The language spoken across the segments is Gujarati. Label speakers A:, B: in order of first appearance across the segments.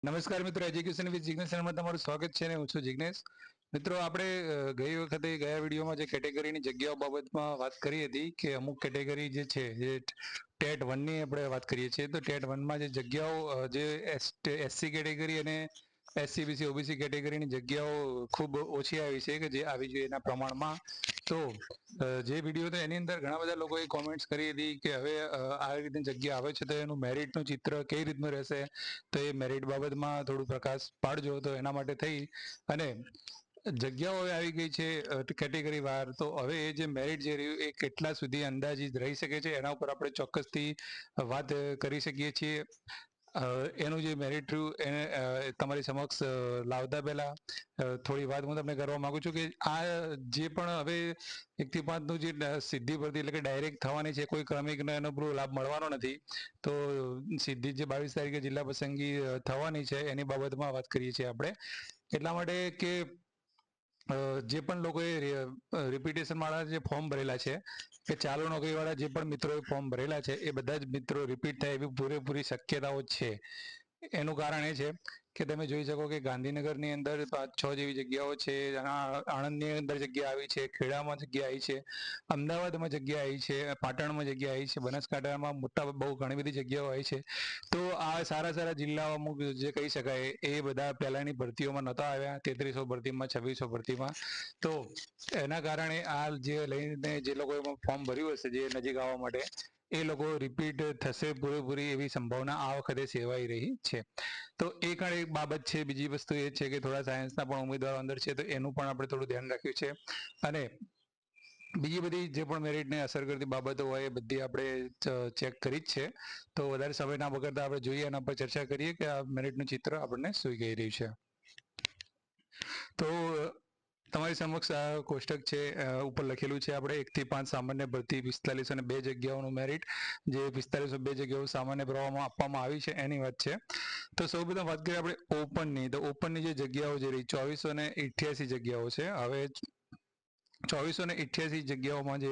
A: નમસ્કાર મિત્રો, એજ્યુકેશન વિથ જિગ્નેશ ચેનલમાં તમારું સ્વાગત છે. હું છું જિગ્નેશ. મિત્રો, આપણે ગયા વિડીયોમાં જે કેટેગરીની જગ્યાઓ બાબતમાં વાત કરી હતી કે અમુક કેટેગરી જે છે જે ટેટ 1 ની આપણે વાત કરીએ છીએ, તો ટેટ 1 માં જે જગ્યાઓ જે એસસી કેટેગરી અને એસસી બીસી ઓબીસી કેટેગરીની જગ્યાઓ ખૂબ ઓછી આવી છે કે જે આવી જોઈએ એના પ્રમાણમાં. તો જે વિડીયો તો એની અંદર ઘણા બધા લોકોએ કોમેન્ટ્સ કરી હતી કે હવે આવી રીતની જગ્યા આવે છે તો એનું મેરિટનું ચિત્ર કઈ રીતનું રહેશે, તો એ મેરિટ બાબતમાં થોડું પ્રકાશ પાડજો. તો એના માટે થઈ અને જગ્યાઓ હવે આવી ગઈ છે કેટેગરી વાર, તો હવે એ જે મેરિટ જે રહ્યું એ કેટલા સુધી અંદાજિત રહી શકે છે એના ઉપર આપણે ચોક્કસથી વાત કરી શકીએ છીએ. એનું જે મેરિટ રહ્યું એને તમારી સમક્ષ લાવતા પહેલા થોડી વાત હું તમને કરવા માંગુ છું કે આ જે પણ હવે 1 થી 5 નું જે સીધી ભરતી એટલે કે ડાયરેક્ટ થવાની છે, કોઈ ક્રમિકનો એનો પૂરો લાભ મળવાનો નથી. તો સીધી જે 22 તારીખે જિલ્લા પસંદગી થવાની છે એની બાબતમાં વાત કરીએ છીએ આપણે. એટલા માટે કે જે પણ લોકોએ રિપીટેશન વાળા જે ફોર્મ ભરેલા છે કે ચાલુ નોકરી વાળા જે પણ મિત્રોએ ફોર્મ ભરેલા છે એ બધા જ મિત્રો રિપીટ થાય એવી પૂરેપૂરી શક્યતાઓ છે. એનું કારણ એ છે કે તમે જોઈ શકો કે ગાંધીનગરની અંદર 5-6 જેવી જગ્યાઓ છે, આણંદની અંદર જગ્યા આવી છે, ખેડામાં જગ્યા આવી છે, અમદાવાદમાં જગ્યા આવી છે, પાટણમાં જગ્યા આવી છે, બનાસકાંઠામાં બહુ ઘણી બધી જગ્યાઓ આવી છે. તો આ સારા જિલ્લાઓ અમુક જે કહી શકાય એ બધા પહેલાની ભરતીઓમાં નહોતા આવ્યા, 3300 ભરતીમાં, 2600 ભરતીમાં. તો એના કારણે આ જે લઈને જે લોકોએ ફોર્મ ભર્યું હશે જે નજીક આવવા માટે, એ લોકો રિપીટ થશે પૂરેપૂરી એવી સંભાવના આ વખતે સેવાઈ રહી છે. તો એક બાબત છે. બીજી વસ્તુ એ છે કે થોડા સાયન્સના પણ ઉમેદવારો અંદર છે, તો એનું પણ આપણે થોડું ધ્યાન રાખ્યું છે. અને બીજી બધી જે પણ મેરિટને અસર કરતી બાબતો હોય એ બધી આપણે ચેક કરી જ છે. તો વધારે સમય ના બગાડતા આપણે જોઈએ એના પર ચર્ચા કરીએ કે આ મેરિટનું ચિત્ર આપણને શું કહી રહ્યું છે. તો તમારી સમક્ષ આ કોષ્ટક છે, ઉપર લખેલું છે આપણે 1 થી 5 સામાન્ય ભરતી 4502 જગ્યાઓનું મેરિટ, જે 4502 જગ્યાઓ સામાન્ય પ્રવાહમાં આપવામાં આવી છે એની વાત છે. તો સૌપ્રથમ વાત કરીએ આપણે ઓપનની. તો ઓપનની જે જગ્યાઓ જે રહી 2488 જગ્યાઓ છે. હવે 2488 જગ્યાઓમાં જે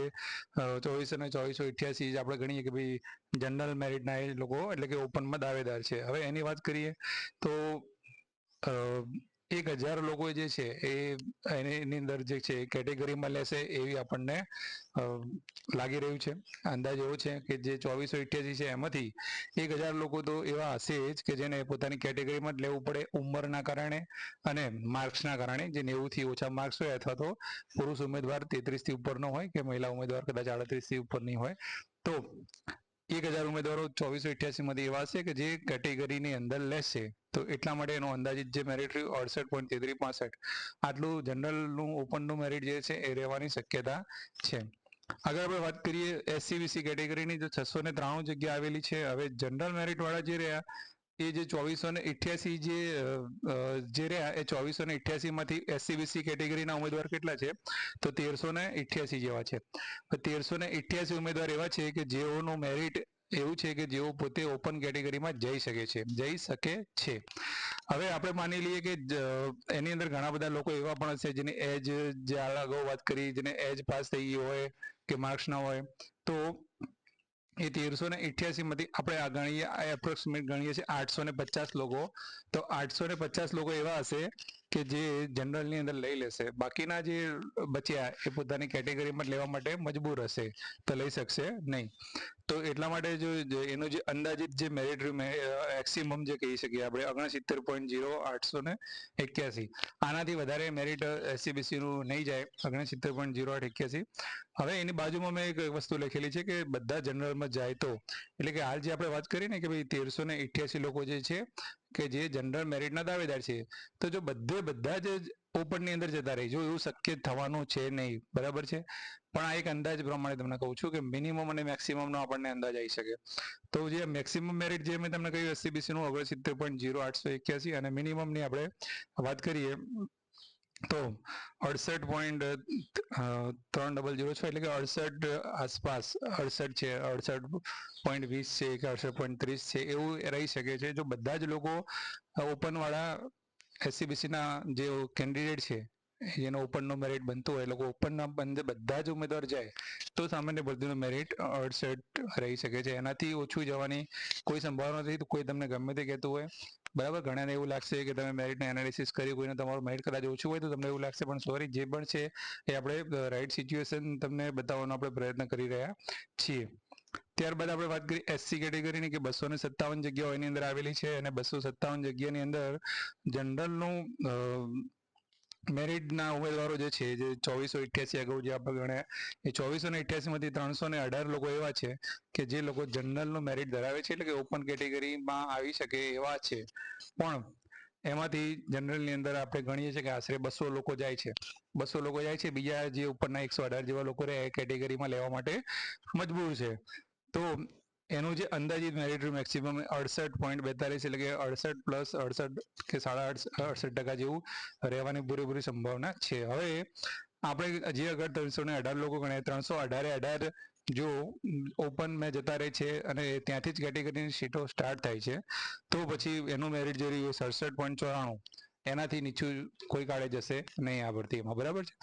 A: 24 અને 2488 આપણે ગણીએ કે ભાઈ જનરલ મેરિટના એ લોકો એટલે કે ઓપનમાં દાવેદાર છે. હવે એની વાત કરીએ તો 1000 લોકો જે છે એની અંદર જે છે કેટેગરીમાં લેશે એવી આપણને લાગી રહ્યું છે. અંદાજ એવો છે કે જે 2488 છે એમાંથી 1000 લોકો તો એવા હશે જ કે જેને પોતાની કેટેગરીમાં જ લેવું પડે, ઉંમરના કારણે અને માર્ક્સના કારણે. જે 90 થી ઓછા માર્ક્સ હોય અથવા તો પુરુષ ઉમેદવાર 33 થી ઉપરનો હોય કે મહિલા ઉમેદવાર કદાચ 38 થી ઉપરની હોય. તો 1000 ઉમેદવારો 2488 માંથી એવા હશે કે જે કેટેગરીની અંદર લેશે. તો એટલા માટે એનો અંદાજિત જે મેરિટ રહ્યું 68.3365, આટલું જનરલનું ઓપનનું મેરિટ જે છે એ રહેવાની શક્યતા છે. આગળ આપણે વાત કરીએ એસસી કેટેગરીની, તો 693 જગ્યા આવેલી છે. હવે જનરલ મેરિટ વાળા જે રહ્યા એ જે 2488 જે રહ્યા એ 2488 માંથી એસસી કેટેગરીના ઉમેદવાર કેટલા છે તો 1388 જેવા છે. 1388 ઉમેદવાર એવા છે કે જેઓનું મેરિટ એવું છે કે જેઓ પોતે ઓપન કેટેગરીમાં જઈ શકે છે. હવે આપણે માની લઈએ કે એની અંદર ઘણા બધા લોકો એવા પણ હશે જેની એજ, જે અગાઉ વાત કરી, જેને એજ પાસ થઈ ગઈ હોય કે માર્ક્સ ના હોય, તો એ 1388 માંથી આપણે આ ગણીએ, એપ્રોક્સિમેટ ગણીએ છીએ 850 લોકો. તો 850 લોકો એવા હશે કે જે જનરલની અંદર લઈ લેશે. બાકીના જે બચ્યા એ પોતાની કેટેગરીમાં લેવા માટે મજબૂર હશે, તો લઈ શકશે નહીં. તો એટલા માટે જો એનું જે અંદાજિત જે મેરિટ મેક્સિમમ જે કહી શકીએ આપણે 69.0881, આનાથી વધારે મેરિટ એસસીબીસી નું નહીં જાય. 69.0881. હવે એની બાજુમાં મેં એક વસ્તુ લખેલી છે કે બધા જનરલમાં જાય તો, એટલે કે હાલ જે આપણે વાત કરી ને કે ભાઈ 1388 લોકો જે છે કે જે જનરલ મેરિટના દાવેદાર છે, તો જો બધા જ ઓપનની અંદર જતા રહે, જો એવું શક્ય થવાનું છે નહીં, બરાબર છે. પણ આ એક અંદાજ પ્રમાણે તમને કહું છું કે મિનિમમ અને મેક્સિમમનો આપણને અંદાજ આવી શકે. તો જે મેક્સિમમ મેરિટ જે મેં તમને કહ્યું એસસીબીસી નું 69.0881, અને મિનિમમ ની આપણે વાત કરીએ તો 68.3006, એટલે કે 68 આસપાસ, 68 છે, 68.20 છે કે 68.30 છે, એવું રહી શકે છે જો બધા જ લોકો ઓપન વાળા એસસીબીસી ના જે કેન્ડિડેટ છે જેનો ઓપનનો મેરિટ બનતું હોય, લોકો ઓપનના બધા જ ઉમેદવાર જાય તો સામાન્ય ભરતીનું મેરિટ 68 રહી શકે છે. એનાથી ઓછું જવાની કોઈ સંભાવના નથી. તો કોઈ તમને ગમે તે કહેતું હોય, બરાબર, ઘણાને એવું લાગશે કે તમે મેરિટને એનાલિસિસ કરી, કોઈને તમારું મેરિટ કદાચ ઓછું હોય તો તમને એવું લાગશે, પણ સોરી, જે પણ છે એ આપણે રાઈટ સિચ્યુએશન તમને બતાવવાનો આપણે પ્રયત્ન કરી રહ્યા છીએ. ત્યારબાદ આપણે વાત કરીએ એસસી કેટેગરીની કે 257 જગ્યાઓ એની અંદર આવેલી છે, અને 257 જગ્યાની અંદર જનરલનું મેરિટના ઉમેદવારો જે છે, જે 2488 અગાઉ જે આપણે ગણ્યા, એ 2488 માંથી 318 લોકો એવા છે કે જે લોકો જનરલનું મેરિટ ધરાવે છે, એટલે કે ઓપન કેટેગરીમાં આવી શકે એવા છે. પણ એમાંથી જનરલની અંદર આપણે ગણીએ છીએ કે આશરે 200 લોકો જાય છે. 200 લોકો જાય છે, બીજા જે ઉપરના 118 જેવા લોકો રહે એ કેટેગરીમાં લેવા માટે મજબૂર છે. તો એનું જે અંદાજિત મેરિટ મેક્સિમમ 68.42 એટલે કે 68 પ્લસ 68 કે 68.5% જેવું રહેવાની પૂરેપૂરી સંભાવના છે. હવે આપણે જે અગર 318 લોકો ગણાય, 318 જો ઓપનમાં જતા રહે છે અને ત્યાંથી જ કેટેગરીની સીટો સ્ટાર્ટ થાય છે, તો પછી એનું મેરિટ જે રહ્યું 67.94, એનાથી નીચું કોઈ કાળે જશે નહીં આ ભરતીમાં, બરાબર છે.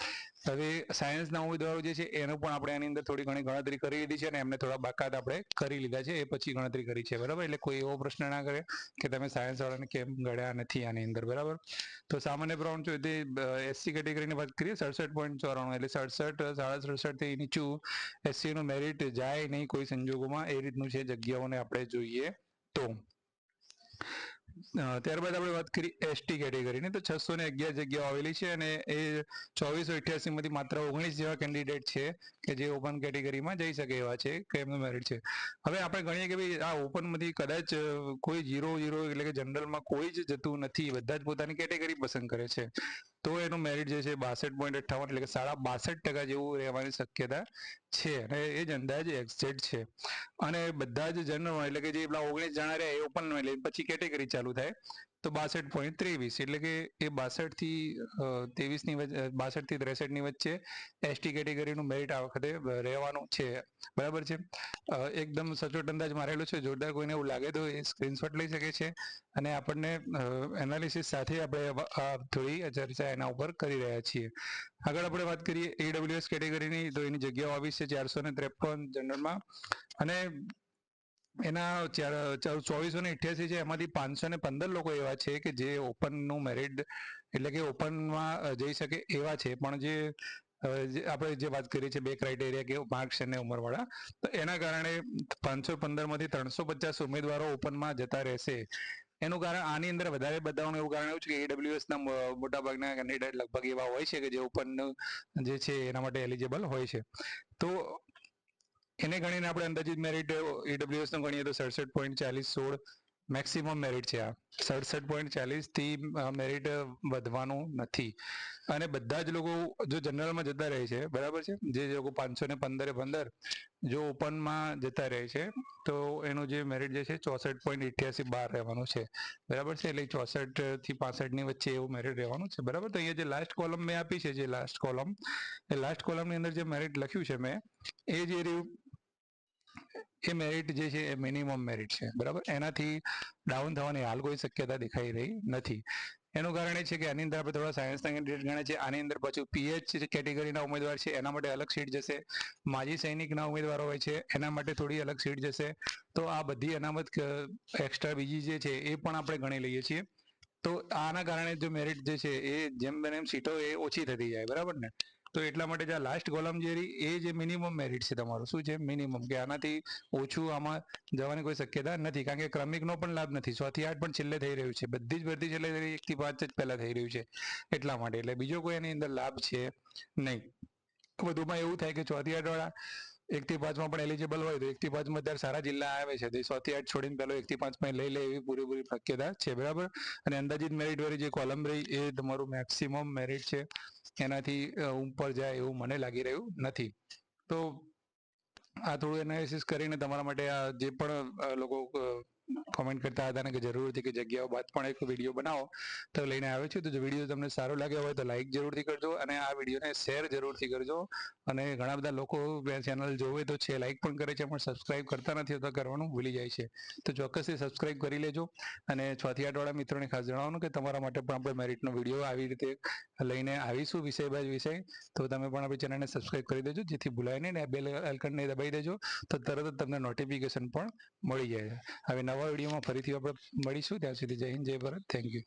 A: હવે સાયન્સના ઉમેદવારો જે છે એનો પણ આપણે આની અંદર થોડી ઘણી ગણતરી કરી લીધી છે, અને એમને થોડા બાકાત આપણે કરી લીધા છે, એ પછી ગણતરી કરી છે, બરાબર. એટલે કોઈ એવો પ્રશ્ન ના કરે કે તમે સાયન્સ વાળાને કેમ ગણ્યા નથી આની અંદર, બરાબર. તો સામાન્ય પ્રમાણ જો તે એસસી કેટેગરીની વાત કરીએ 67.94, એટલે 67, 67 થી નીચું એસસી નું મેરિટ જાય નહીં કોઈ સંજોગોમાં, એ રીતનું છે જગ્યાઓને આપણે જોઈએ તો. ત્યારબાદ આપણે વાત કરીએ એસટી કેટેગરીની, તો 611 જગ્યાઓ આવેલી છે, અને એ 2488 માંથી માત્ર 19 જેવા કેન્ડિડેટ છે કે જે ઓપન કેટેગરીમાં જઈ શકે એવા છે, કે એમનું મેરિટ છે. હવે આપણે ગણીએ કે ભાઈ આ ઓપનમાંથી કદાચ કોઈ 0 એટલે કે જનરલમાં કોઈ જ જતું નથી, બધા જ પોતાની કેટેગરી પસંદ કરે છે, તો એનું મેરિટ જે છે 62.58 એટલે કે 62% જેવું રહેવાની શક્યતા છે, અને એ જ અંદાજ એક્ઝેક્ટ છે. અને બધા જ જનરલ એટલે કે જે પેલા 19 જણા રહ્યા એ ઓપન એટલે પછી કેટેગરી ચાલુ થાય, તો 62.23 એટલે કે એ 62 થી 23 ની વચ્ચે, 62 થી 63 ની વચ્ચે એસટી કેટેગરીનું મેરિટ આ વખતે રહેવાનું છે, બરાબર છે. એકદમ સચોટ અંદાજ મારેલો છે. જોરદાર કોઈને એવું લાગે તો એ સ્ક્રીનશોટ લઈ શકે છે, અને આપણને એનાલિસિસ સાથે આપણે થોડી ચર્ચા એના ઉપર કરી રહ્યા છીએ. આગળ આપણે વાત કરીએ AWS કેટેગરીની, તો એની જગ્યાઓ આવી છે 453 જનરલમાં, અને એના 2488 છે, એમાંથી 515 લોકો એવા છે કે જે ઓપનનું મેરિટ એટલે કે ઓપનમાં જઈ શકે એવા છે, પણ જે આપણે જે વાત કરીએ છીએ બે ક્રાઇટેરિયા કે માર્ક્સ અને ઉંમરવાળા, તો એના કારણે 515 માંથી 350 ઉમેદવારો ઓપનમાં જતા રહેશે. એનું કારણ આની અંદર વધારે બતાવવાનું એવું કારણ એવું છે કે AWS ના મોટાભાગના કેન્ડિડેટ લગભગ એવા હોય છે કે જે ઓપન જે છે એના માટે એલિજિબલ હોય છે. તો એને ગણીને આપણે અંદાજિત મેરિટ AWS નું ગણીએ તો 67.4016 મેક્સિમમ મેરિટ છે. આ 67.40 થી મેરિટ વધવાનું નથી, અને બધા જ લોકો જો જનરલમાં જતા રહે છે, બરાબર છે, જે લોકો 515 જો ઓપનમાં જતા રહે છે, તો એનું જે મેરિટ જે છે 64.88 બહાર રહેવાનું છે, બરાબર છે. એટલે 64 થી 65 ની વચ્ચે એવું મેરિટ રહેવાનું છે, બરાબર. તો અહીંયા જે લાસ્ટ કોલમ મેં આપી છે, જે લાસ્ટ કોલમ, એ લાસ્ટ કોલમની અંદર જે મેરિટ લખ્યું છે મેં, એ જે રહ્યું એ મેરિટ જે છે એ મિનિમમ મેરિટ છે, બરાબર. એનાથી ડાઉન થવાની હાલ કોઈ શક્યતા દેખાઈ રહી નથી. એનું કારણ એ છે કે આની અંદર આપણે થોડા સાયન્સના કેન્ડિડેટ ગણે છે. આની અંદર પાછું PH કેટેગરીના ઉમેદવાર છે, એના માટે અલગ સીટ જશે. માજી સૈનિકના ઉમેદવારો હોય છે, એના માટે થોડી અલગ સીટ જશે. તો આ બધી અનામત એક્સ્ટ્રા બીજી જે છે એ પણ આપણે ગણી લઈએ છીએ. તો આના કારણે જો મેરિટ જે છે એ જેમ બને એમ સીટો એ ઓછી થતી જાય, બરાબર ને. તો એટલા માટે જે લાસ્ટ કોલમ જે રહી એ જે મિનિમમ મેરિટ છે તમારું, શું છે, મિનિમમ, કે આનાથી ઓછું આમાં જવાની કોઈ શક્યતા નથી, કારણ કે ક્રમિકનો પણ લાભ નથી. 6 થી 8 પણ છેલ્લે થઈ રહ્યું છે, બધી જ ભરતી છેલ્લે 1 થી 5 જ પહેલા થઈ રહ્યું છે, એટલા માટે. એટલે બીજો કોઈ એની અંદર લાભ છે નહીં. વધુમાં એવું થાય કે 6 થી 8 વાળા 1 થી 5 માં પણ એલિજિબલ હોય, તો 1 થી 5 માં અત્યારે સારા જિલ્લા આવે છે, તો 6 થી 8 છોડીને પહેલો 1 થી 5 માં લઈ લે એવી પૂરેપૂરી શક્યતા છે, બરાબર. અને અંદાજિત મેરિટ વાળી જે કોલમ રહી એ તમારું મેક્સિમમ મેરિટ છે, એનાથી ઉપર જાય એવું મને લાગી રહ્યું નથી. તો આ થોડું એનાલિસિસ કરીને તમારા માટે આ જે પણ લોકો કોમેન્ટ કરતા હતા ને કે જરૂરથી કે જગ્યાઓ બાદ પણ એક વિડીયો બનાવો તો લઈને આવ્યો છું. તો જો વિડીયો તમને સારો લાગ્યો હોય તો લાઈક જરૂરથી કરજો અને આ વિડીયોને શેર જરૂરથી કરજો. અને ઘણા બધા લોકો ચેનલ જોવે તો છે, લાઈક પણ કરે છે, પણ સબસ્ક્રાઇબ કરતા નથી હોતા, કરવાનું ભૂલી જાય છે. તો ચોક્કસથી સબસ્ક્રાઇબ કરી લેજો. અને 6 થી 8 વાળા મિત્રોને ખાસ જણાવવાનું કે તમારા માટે પણ આપણે મેરિટનો વિડીયો આવી રીતે લઈને આવીશું વિષય બાય વિષય. તો તમે પણ આપણી ચેનલને સબસ્ક્રાઇબ કરી દેજો, જેથી ભૂલાય નહીં, ને બેલ આઇકનને દબાવી દેજો તો તરત જ તમને નોટિફિકેશન પણ મળી જાય. હવે નવા વિડીયોમાં ફરીથી આપણે મળીશું. ત્યાં સુધી જય હિન્દ, જય ભારત. Thank you.